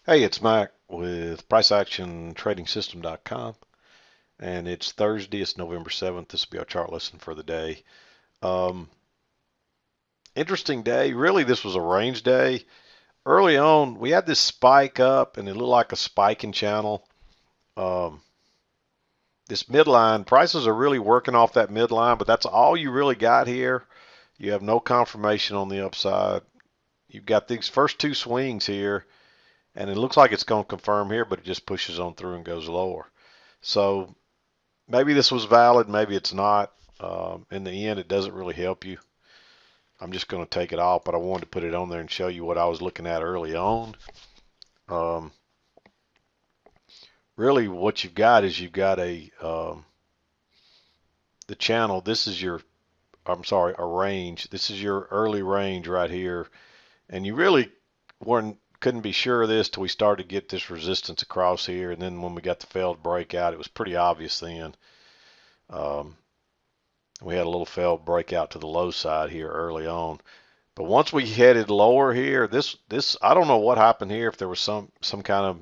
Hey, it's Mac with PriceActionTradingSystem.com, and it's Thursday. It's November 7th. This will be our chart lesson for the day. Um, Interesting day. Really, this was a range day. Early on, we had this spike up, and it looked like a spiking channel. Um, this midline, prices are really working off that midline, but that's all you really got here. You have no confirmation on the upside. You've got these first two swings here, and it looks like it's going to confirm here, but it just pushes on through and goes lower. So maybe this was valid, maybe it's not. In the end, it doesn't really help you. I'm just going to take it off, but I wanted to put it on there and show you what I was looking at early on. Um, Really, what you've got is you've got the channel. This is your, I'm sorry, a range. This is your early range right here, and you really weren't couldn't be sure of this till we started to get this resistance across here, and then when we got the failed breakout, it was pretty obvious then. Um, we had a little failed breakout to the low side here early on. But once we headed lower here, this I don't know what happened here. If there was some kind of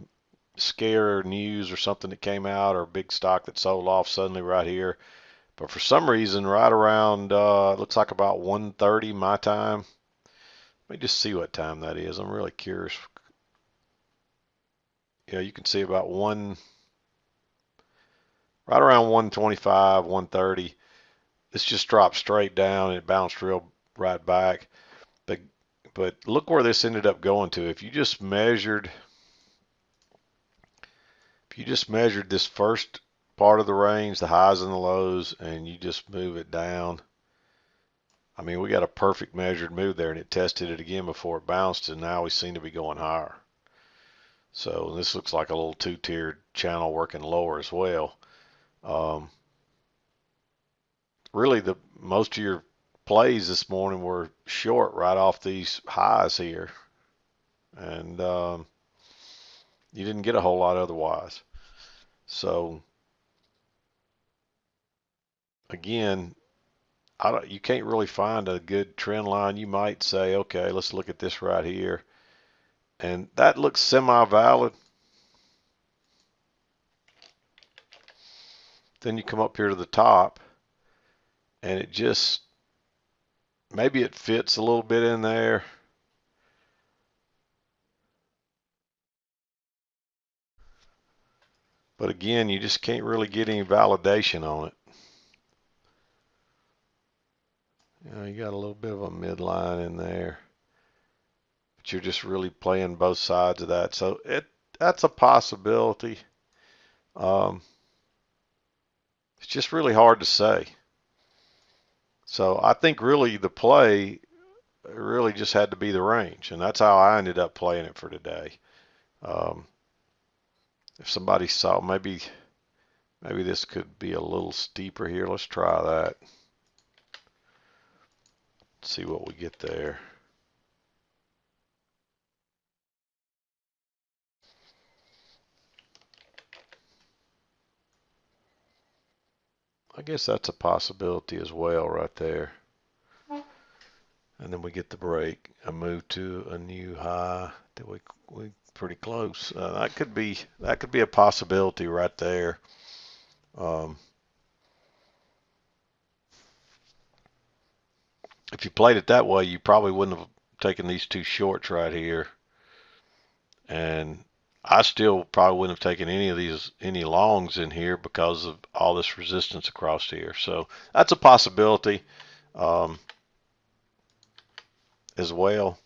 scare news or something that came out, or a big stock that sold off suddenly right here. But for some reason, right around it looks like about 1:30 my time. Let me just see what time that is. I'm really curious. Yeah, you can see about right around 1:25, 1:30. This just dropped straight down and it bounced real right back. But but look where this ended up going to. If you just measured this first part of the range, the highs and the lows, and you just move it down, I mean, we got a perfect measured move there, and it tested it again before it bounced, and now we seem to be going higher. So this looks like a little two-tiered channel working lower as well. Um, Really, the most of your plays this morning were short right off these highs here, and you didn't get a whole lot otherwise. So again, you can't really find a good trend line. You might say, okay, let's look at this right here. And that looks semi-valid. Then you come up here to the top and it just, maybe it fits a little bit in there. But again, you just can't really get any validation on it. You got a little bit of a midline in there, but you're just really playing both sides of that. So that's a possibility. Um, it's just really hard to say. So I think really the play really just had to be the range, and that's how I ended up playing it for today. Um, if somebody saw maybe this could be a little steeper here. Let's try that. See what we get there. I guess that's a possibility as well right there. And then we get the break. I move to a new high that we pretty close. That could be a possibility right there. Um, if you played it that way, you probably wouldn't have taken these two shorts right here. And I still probably wouldn't have taken any longs in here because of all this resistance across here. So that's a possibility um, as well.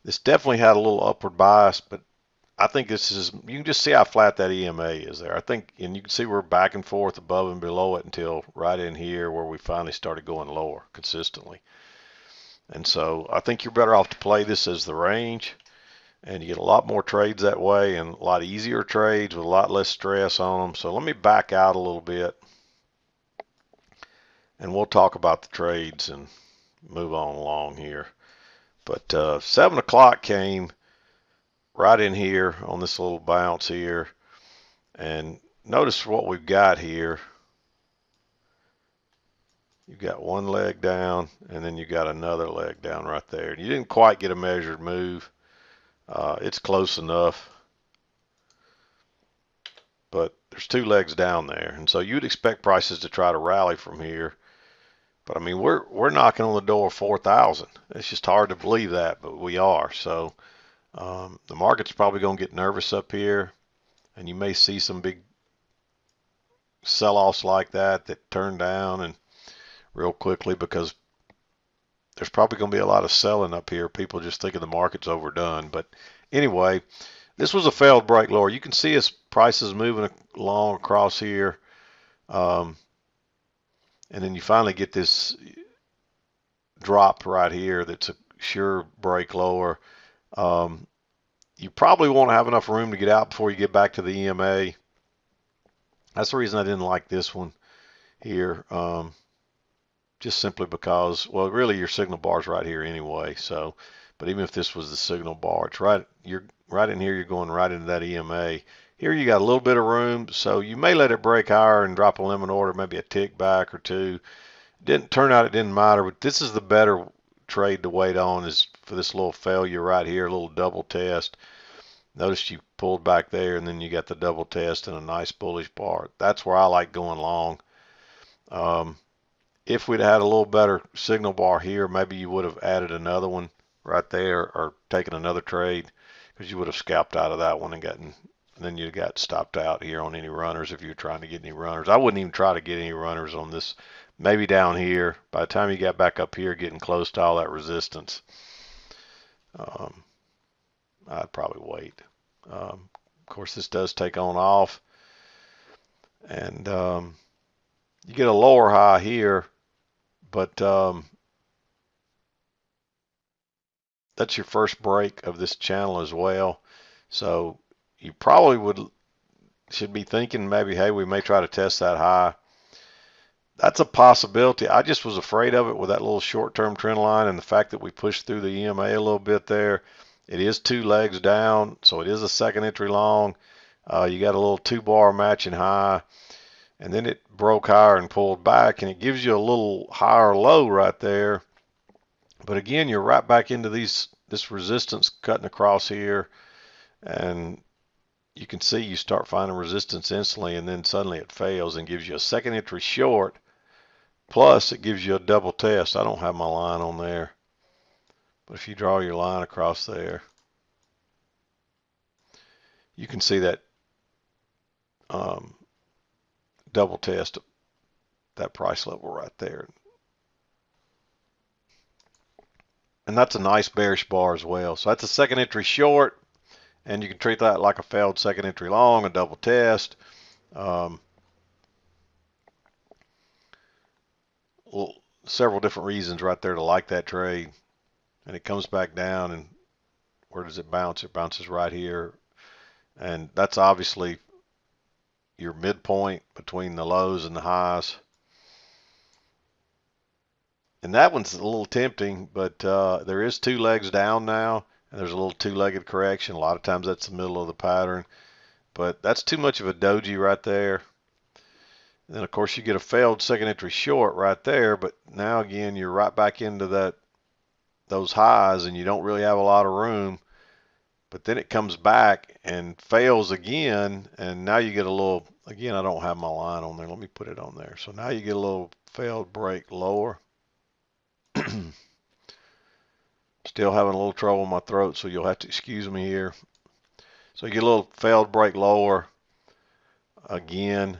This definitely had a little upward bias, but I think this is, you can just see how flat that EMA is there. I think, and you can see we're back and forth above and below it until right in here where we finally started going lower consistently. And so I think you're better off to play this as the range, and you get a lot more trades that way and a lot easier trades with a lot less stress on them. So let me back out a little bit and we'll talk about the trades and move on along here. But 7 o'clock came right in here on this little bounce here, and notice what we've got here. You've got one leg down and then you got another leg down right there. You didn't quite get a measured move. It's close enough. but there's two legs down there, and so you'd expect prices to try to rally from here. But I mean, we're knocking on the door of 4,000. It's just hard to believe that, but we are. So the market's probably going to get nervous up here, and you may see some big sell-offs like that turn down and real quickly, because there's probably going to be a lot of selling up here. People just thinking the market's overdone. But anyway, this was a failed break lower. You can see its prices moving along across here. And then you finally get this drop right here that's a sure break lower. You probably won't have enough room to get out before you get back to the EMA. That's the reason I didn't like this one here. Just simply because, well, really your signal bar is right here anyway. So, but even if this was the signal bar, it's right, you're right in here, you're going right into that EMA. Here you got a little bit of room, so you may let it break higher and drop a limit order, maybe a tick back or two. Didn't turn out, it didn't matter, but this is the better trade to wait on, is for this little failure right here, a little double test. Notice you pulled back there, and then you got the double test and a nice bullish bar. That's where I like going long. If we'd had a little better signal bar here, maybe you would have added another one right there or taken another trade, because you would have scalped out of that one and then you got stopped out here on any runners if you're trying to get any runners. I wouldn't even try to get any runners on this. Maybe down here. By the time you got back up here, getting close to all that resistance, I'd probably wait. Of course, this does take on off, and you get a lower high here. But that's your first break of this channel as well. So you probably should be thinking maybe, hey, we may try to test that high. That's a possibility. I just was afraid of it with that little short-term trend line and the fact that we pushed through the EMA a little bit there. It is two legs down, so it is a second entry long. You got a little two-bar matching high, and then it broke higher and pulled back, and it gives you a little higher low right there. But again, you're right back into this resistance cutting across here, and you can see you start finding resistance instantly, and then suddenly it fails and gives you a second entry short, plus it gives you a double test. I don't have my line on there, but if you draw your line across there, you can see that double test, that price level right there. And that's a nice bearish bar as well. So that's a second entry short, and you can treat that like a failed second entry long, a double test. Well, several different reasons right there to like that trade. And it comes back down, and where does it bounce? It bounces right here. And that's obviously your midpoint between the lows and the highs. And that one's a little tempting, but there is two legs down now, and there's a little two-legged correction. A lot of times that's the middle of the pattern, but that's too much of a doji right there. And then of course you get a failed second entry short right there, but now again you're right back into those highs, and you don't really have a lot of room. But then it comes back and fails again, and now you get a little, again, I don't have my line on there. Let me put it on there. So now you get a little failed break lower. Still having a little trouble in my throat, so you'll have to excuse me here. So you get a little failed break lower again.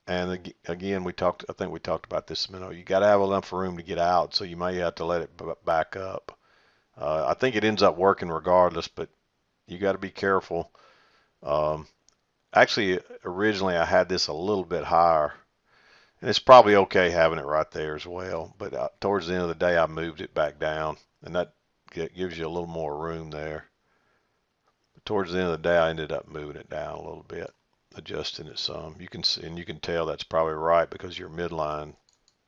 And again, I think we talked about this a minute ago. You got to have enough room to get out, so you may have to let it back up. I think it ends up working regardless, but you got to be careful. Actually, originally I had this a little bit higher, and it's probably okay having it right there as well. But towards the end of the day, I moved it back down, and that gives you a little more room there. But towards the end of the day, I ended up moving it down a little bit, adjusting it some. You can see, and you can tell that's probably right because your midline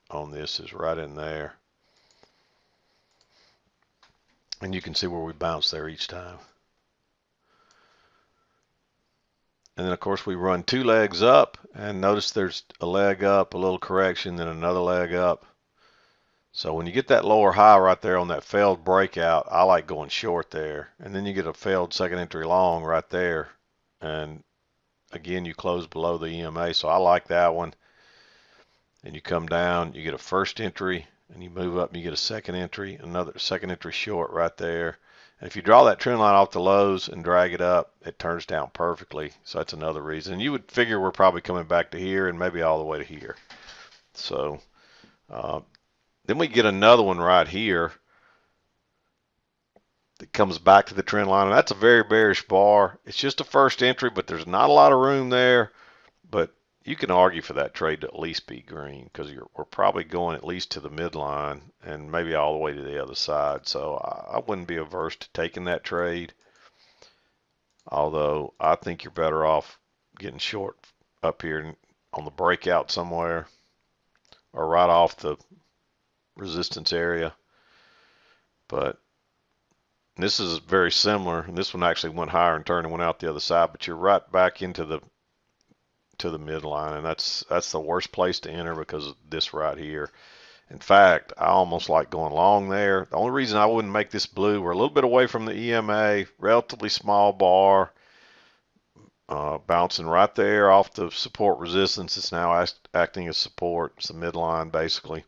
on this is right in there. And you can see where we bounce there each time. And then of course we run two legs up, and notice there's a leg up, a little correction, then another leg up. So when you get that lower high right there on that failed breakout, I like going short there. And then you get a failed second entry long right there. And again, you close below the EMA. So I like that one. And you come down, you get a first entry, and you move up and you get a second entry, another second entry short right there. And if you draw that trend line off the lows and drag it up, it turns down perfectly. So that's another reason. You would figure we're probably coming back to here and maybe all the way to here. So then we get another one right here that comes back to the trend line, and that's a very bearish bar. It's just a first entry, but there's not a lot of room there. But you can argue for that trade to at least be green because we're probably going at least to the midline and maybe all the way to the other side. So I wouldn't be averse to taking that trade, although I think you're better off getting short up here on the breakout somewhere or right off the resistance area. But this is very similar, and this one actually went higher and turned and went out the other side, but you're right back into the midline, and that's the worst place to enter because of this right here. In fact, I almost like going long there. The only reason I wouldn't make this blue, we're a little bit away from the EMA, relatively small bar, bouncing right there off the support resistance. It's now acting as support. It's the midline basically.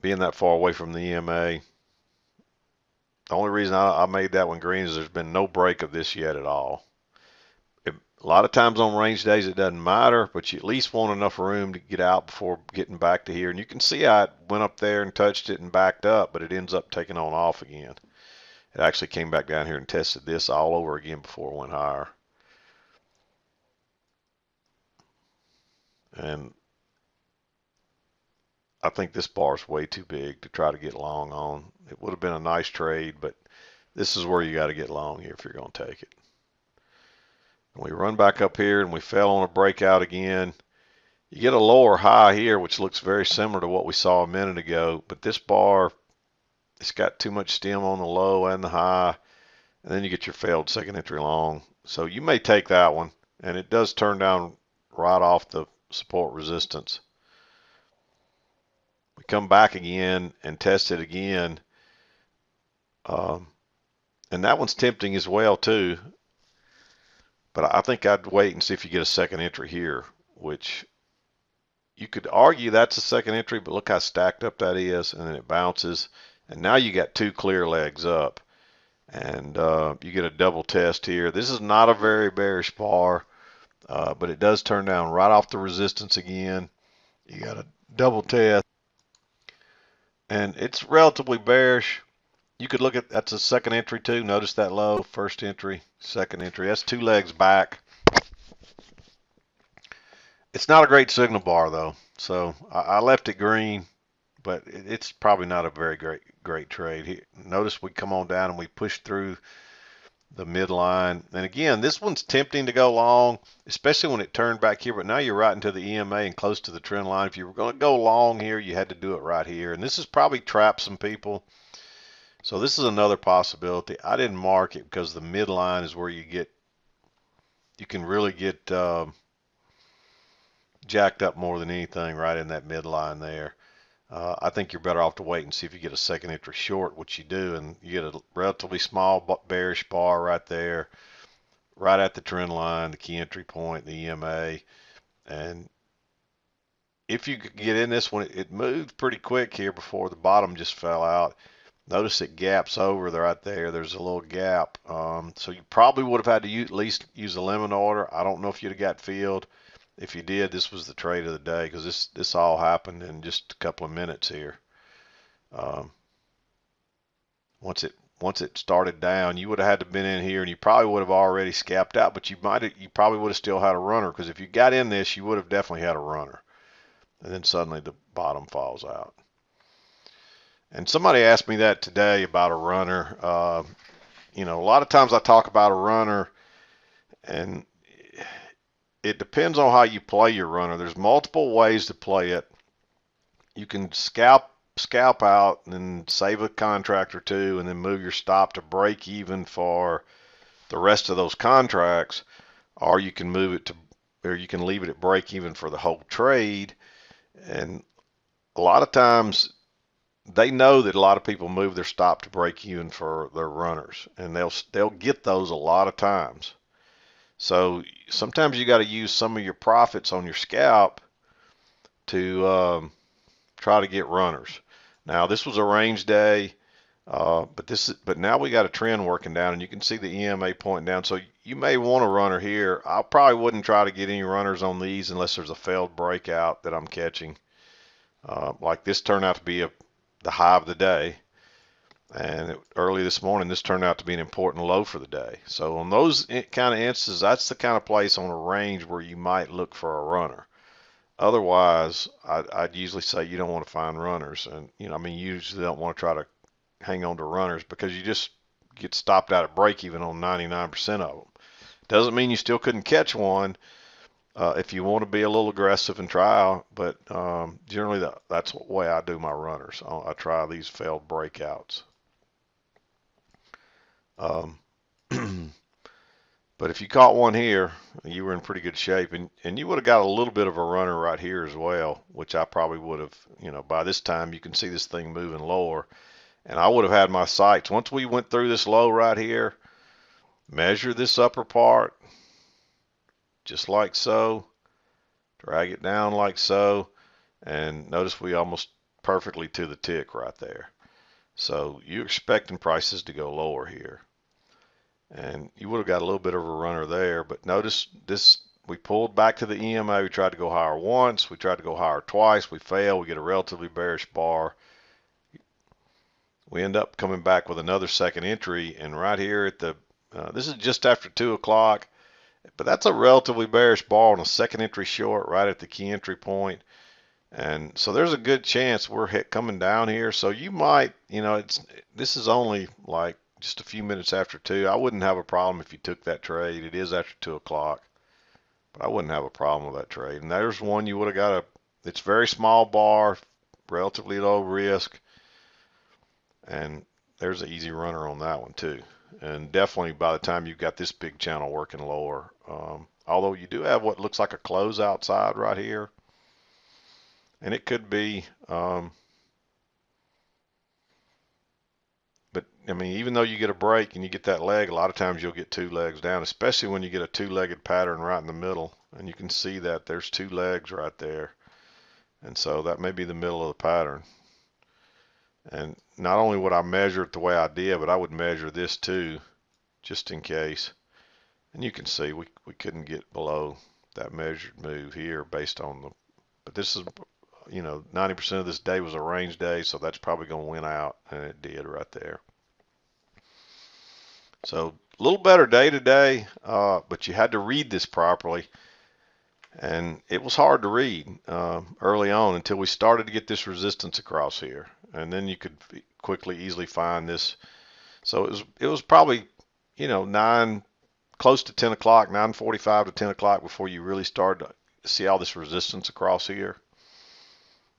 Being that far away from the EMA, the only reason I made that one green is there's been no break of this yet at all. A lot of times on range days it doesn't matter, but you at least want enough room to get out before getting back to here. And you can see I went up there and touched it and backed up, but it ends up taking on off again. It actually came back down here and tested this all over again before it went higher. And I think this bar is way too big to try to get long on. It would have been a nice trade, but this is where you got to get long here if you're going to take it. And we run back up here and we fell on a breakout again. You get a lower high here, which looks very similar to what we saw a minute ago, but this bar, it's got too much stem on the low and the high, and then you get your failed second entry long. So you may take that one, and it does turn down right off the support resistance. We come back again and test it again, and that one's tempting as well too, but I think I'd wait and see if you get a second entry here, which you could argue that's a second entry, but look how stacked up that is, and then it bounces, and now you got two clear legs up, and you get a double test here. This is not a very bearish bar, but it does turn down right off the resistance again. You got a double test, and it's relatively bearish. You could look at, that's a second entry too. Notice that low, first entry, second entry. That's two legs back. It's not a great signal bar though, so I left it green, but it's probably not a very great trade. Here, notice we come on down and we push through the midline. And again, this one's tempting to go long, especially when it turned back here, but now you're right into the EMA and close to the trend line. If you were going to go long here, you had to do it right here. And this has probably trapped some people. So this is another possibility. I didn't mark it because the midline is where you can really get jacked up more than anything right in that midline there. I think you're better off to wait and see if you get a second entry short, which you do, and you get a relatively small bearish bar right there, right at the trend line, the key entry point, the EMA. And if you could get in this one, it moved pretty quick here before the bottom just fell out. Notice it gaps over there right there. There's a little gap. So you probably would have had to at least use a limit order. I don't know if you'd have got filled. If you did, this was the trade of the day because this all happened in just a couple of minutes here. Once it started down, you would have had to been in here, and you probably would have already scalped out. But you probably would have still had a runner because if you got in this, you would have definitely had a runner. And then suddenly the bottom falls out. And somebody asked me that today about a runner. A lot of times I talk about a runner, and it depends on how you play your runner. There's multiple ways to play it. You can scalp out and then save a contract or two and then move your stop to break even for the rest of those contracts, or you can move it to or you can leave it at break even for the whole trade. And a lot of times they know that a lot of people move their stop to break even for their runners, and they'll get those a lot of times. So sometimes you got to use some of your profits on your scalp to try to get runners. Now this was a range day, but now we got a trend working down, and you can see the EMA pointing down. So you may want a runner here. I probably wouldn't try to get any runners on these unless there's a failed breakout that I'm catching. Like this turned out to be the high of the day, and early this morning this turned out to be an important low for the day. So on those kind of instances, that's the kind of place on a range where you might look for a runner. Otherwise, I'd usually say you don't want to find runners, and I mean, you usually don't want to try to hang on to runners because you just get stopped out at break even on 99% of them. Doesn't mean you still couldn't catch one if you want to be a little aggressive and try, but generally that's the way I do my runners. I try these failed breakouts. Um, but if you caught one here, you were in pretty good shape, and you would have got a little bit of a runner right here as well, which I probably would have, by this time you can see this thing moving lower, and I would have had my sights. Once we went through this low right here, measure this upper part, just like so, drag it down like so, and notice we almost perfectly to the tick right there. So you're expecting prices to go lower here. And you would have got a little bit of a runner there, but notice this, we pulled back to the EMA. We tried to go higher once, we tried to go higher twice, we failed, we get a relatively bearish bar. We end up coming back with another second entry, and right here at the, this is just after 2 o'clock, but that's a relatively bearish bar on a second entry short right at the key entry point. And so there's a good chance we're coming down here. So you might, this is only like just a few minutes after 2. I wouldn't have a problem if you took that trade. It is after 2 o'clock, but I wouldn't have a problem with that trade. And there's one you would have got it's very small bar, relatively low risk, and there's an easy runner on that one too. And definitely by the time you've got this big channel working lower, although you do have what looks like a close outside right here, and it could be, but I mean, even though you get a break and you get that leg, a lot of times you'll get 2 legs down, especially when you get a 2-legged pattern right in the middle. And you can see that there's 2 legs right there. And so that may be the middle of the pattern. And not only would I measure it the way I did, but I would measure this too, just in case. And you can see we couldn't get below that measured move here based on the, but this is, 90% of this day was a range day, so that's probably going to win out, and it did right there. So a little better day today, but you had to read this properly, and it was hard to read early on until we started to get this resistance across here, and then you could easily find this. So it was probably, close to 10 o'clock, 9:45 to 10 o'clock before you really started to see all this resistance across here.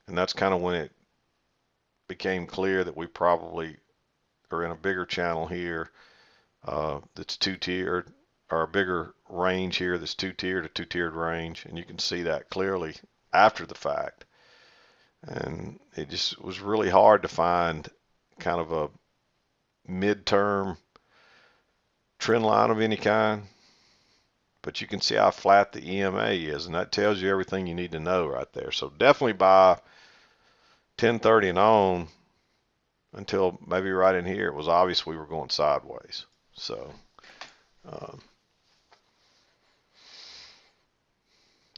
And that's kind of when it became clear that we probably are in a bigger channel here that's 2-tiered, or a bigger range here that's 2-tiered, a 2-tiered range. And you can see that clearly after the fact. And it just was really hard to find kind of a midterm trend line of any kind. But you can see how flat the EMA is, and that tells you everything you need to know right there. So definitely by 10:30 and on, until maybe right in here, it was obvious we were going sideways. So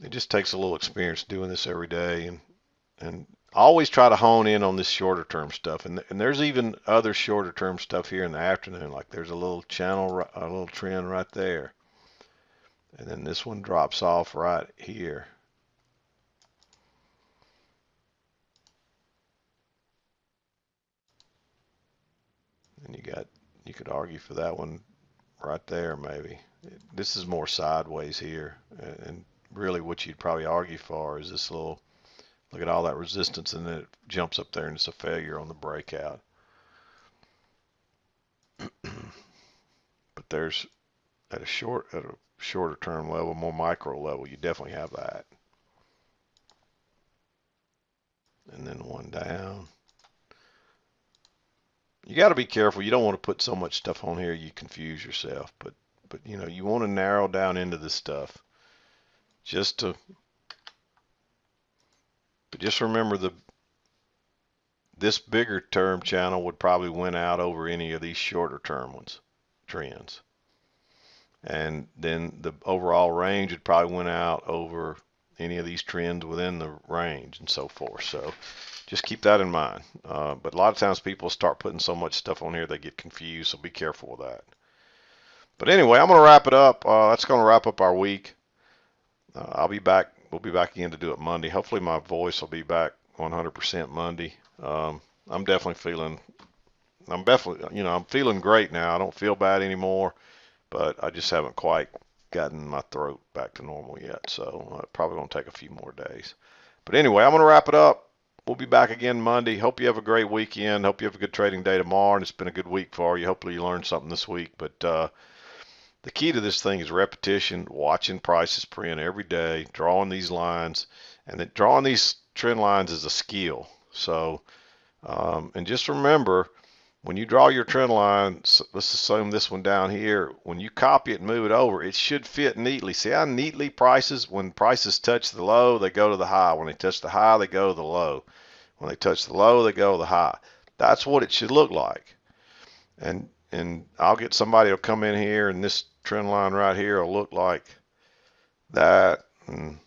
it just takes a little experience doing this every day, and I always try to hone in on this shorter term stuff. And there's even other shorter term stuff here in the afternoon. Like there's a little channel, a little trend right there, and then this one drops off right here. And you could argue for that one right there maybe. This is more sideways here, and really what you'd probably argue for is this little, look at all that resistance, and then it jumps up there and it's a failure on the breakout. But there's at a shorter term level, more micro level, you definitely have that. And then one down. You got to be careful. You don't want to put so much stuff on here you confuse yourself. But you know, you want to narrow down into this stuff. Just remember this bigger term channel would probably win out over any of these shorter term trends. And then the overall range would probably win out over any of these trends within the range and so forth. So just keep that in mind. But a lot of times people start putting so much stuff on here they get confused, so be careful with that. But anyway, I'm going to wrap it up. That's going to wrap up our week. I'll be back. We'll be back again to do it Monday. Hopefully my voice will be back 100% Monday. I'm definitely, you know, I'm feeling great now. I don't feel bad anymore, but I just haven't quite gotten my throat back to normal yet. So probably going to take a few more days. But anyway, I'm going to wrap it up. We'll be back again Monday. Hope you have a great weekend. Hope you have a good trading day tomorrow. And it's been a good week for you. Hopefully you learned something this week. But the key to this thing is repetition, watching prices print every day, drawing these lines, and then drawing these trend lines is a skill. So, and just remember, when you draw your trend line, let's assume this one down here, when you copy it and move it over, it should fit neatly. See how neatly when prices touch the low, they go to the high. When they touch the high, they go to the low. When they touch the low, they go to the high. That's what it should look like. And I'll get somebody to come in here, and this trend line right here will look like that. And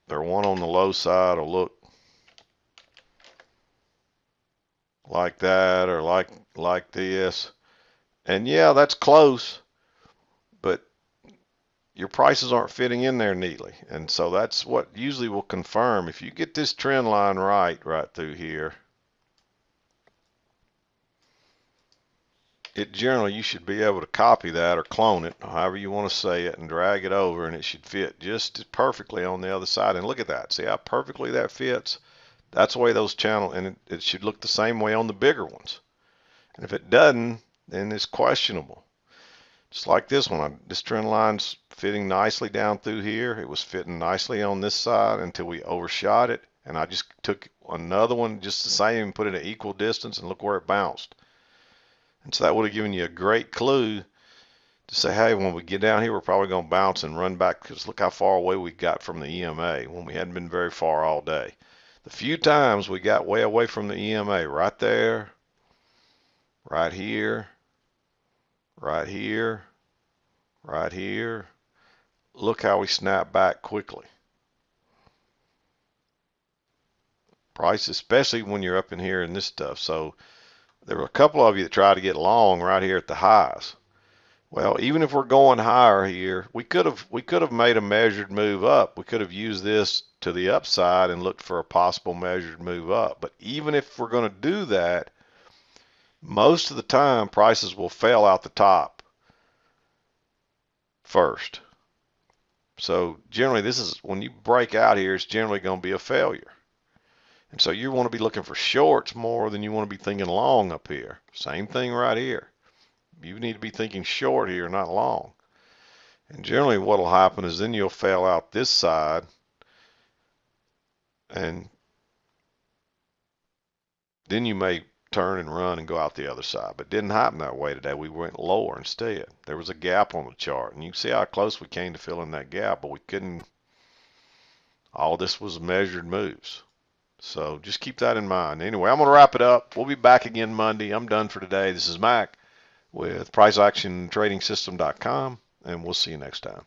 their one on the low side will look like that, or like this. And yeah, that's close, but your prices aren't fitting in there neatly. And so that's what usually will confirm. If you get this trend line right through here, it generally, you should be able to copy that or clone it, however you want to say it, and drag it over, and it should fit just perfectly on the other side. And look at that. See how perfectly that fits? That's the way those channels, and it should look the same way on the bigger ones. And if it doesn't, then it's questionable. Just like this one, this trend line's fitting nicely down through here. It was fitting nicely on this side until we overshot it, and I just took another one just the same and put it at equal distance, and look where it bounced. And so that would have given you a great clue to say, hey, when we get down here, we're probably going to bounce and run back, because look how far away we got from the EMA when we hadn't been very far all day. The few times we got way away from the EMA, right there, right here, right here, right here, look how we snap back quickly. Price, especially when you're up in here in this stuff. So there were a couple of you that tried to get long right here at the highs. Well, even if we're going higher here, we could have made a measured move up. We could have used this to the upside and looked for a possible measured move up. But even if we're going to do that, most of the time prices will fail out the top first. So generally, this is when you break out here, it's generally going to be a failure. And so you want to be looking for shorts more than you want to be thinking long up here. Same thing right here. You need to be thinking short here, not long. And generally what will happen is then you'll fail out this side, and then you may turn and run and go out the other side. But it didn't happen that way today. We went lower instead. There was a gap on the chart, and you can see how close we came to filling that gap, but we couldn't. All this was measured moves. So just keep that in mind. Anyway, I'm going to wrap it up. We'll be back again Monday. I'm done for today. This is Mac with PriceActionTradingSystem.com, and we'll see you next time.